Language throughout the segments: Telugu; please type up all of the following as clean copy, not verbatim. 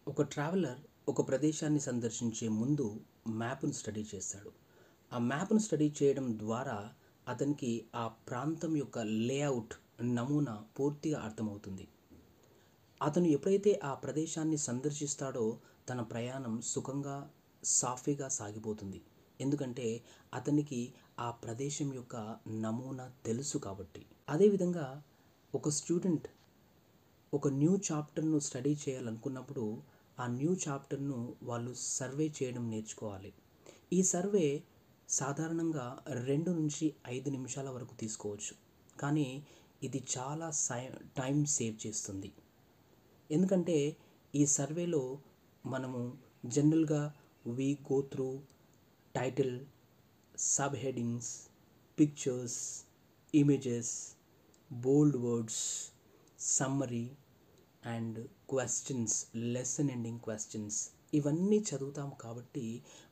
ఒక ట్రావెలర్ ఒక ప్రదేశాన్ని సందర్శించే ముందు మ్యాప్ను స్టడీ చేస్తాడు. ఆ మ్యాప్ను స్టడీ చేయడం ద్వారా అతనికి ఆ ప్రాంతం యొక్క లేఅవుట్ నమూనా పూర్తిగా అర్థమవుతుంది. అతను ఎప్పుడైతే ఆ ప్రదేశాన్ని సందర్శిస్తాడో తన ప్రయాణం సుఖంగా సాఫీగా సాగిపోతుంది. ఎందుకంటే అతనికి ఆ ప్రదేశం యొక్క నమూనా తెలుసు కాబట్టి. అదేవిధంగా ఒక స్టూడెంట్ ఒక న్యూ చాప్టర్ను స్టడీ చేయాలనుకున్నప్పుడు ఆ న్యూ చాప్టర్ను వాళ్ళు సర్వే చేయడం నేర్చుకోవాలి. ఈ సర్వే సాధారణంగా 2 నుంచి 5 నిమిషాల వరకు తీసుకోవచ్చు. కానీ ఇది చాలా టైం సేవ్ చేస్తుంది. ఎందుకంటే ఈ సర్వేలో మనము జనరల్గా we go through title, sub headings, pictures, images, bold words, summary and questions, lesson ending questions ఇవన్నీ చదువుతాం కాబట్టి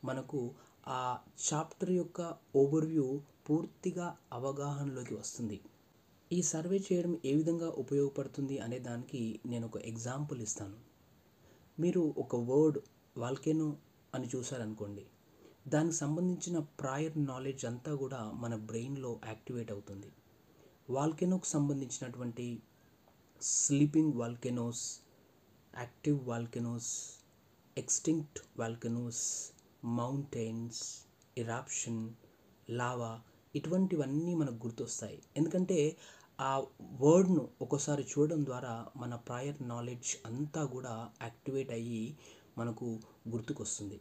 మనకు ఆ చాప్టర్ యొక్క ఓవర్వ్యూ పూర్తిగా అవగాహనలోకి వస్తుంది. ఈ సర్వే చేయడం ఏ విధంగా ఉపయోగపడుతుంది అనే దానికి నేను ఒక ఎగ్జాంపుల్ ఇస్తాను. మీరు ఒక వర్డ్ వాల్కెనో అని చూసారనుకోండి, దానికి సంబంధించిన ప్రాయర్ నాలెడ్జ్ అంతా కూడా మన బ్రెయిన్లో యాక్టివేట్ అవుతుంది. వాల్కెనోకి సంబంధించినటువంటి sleeping volcanoes, active volcanoes, extinct volcanoes, mountains, eruption, lava ఇటువంటివన్నీ మనకు గుర్తొస్తాయి. ఎందుకంటే ఆ వర్డ్ను ఒకసారి చూడడం ద్వారా మన ప్రాయర్ నాలెడ్జ్ అంతా కూడా యాక్టివేట్ అయ్యి మనకు గుర్తుకొస్తుంది.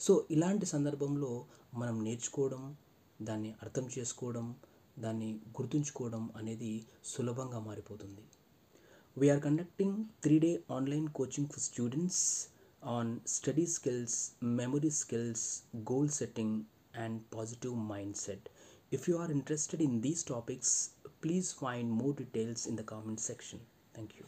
సో ఇలాంటి సందర్భంలో మనం నేర్చుకోవడం, దాన్ని అర్థం చేసుకోవడం, దాన్ని గుర్తుంచుకోవడం అనేది సులభంగా మారిపోతుంది. We are conducting 3-day online coaching for students on study skills, memory skills, goal setting, and positive mindset. If you are interested in these topics, please find more details in the comment section. Thank you.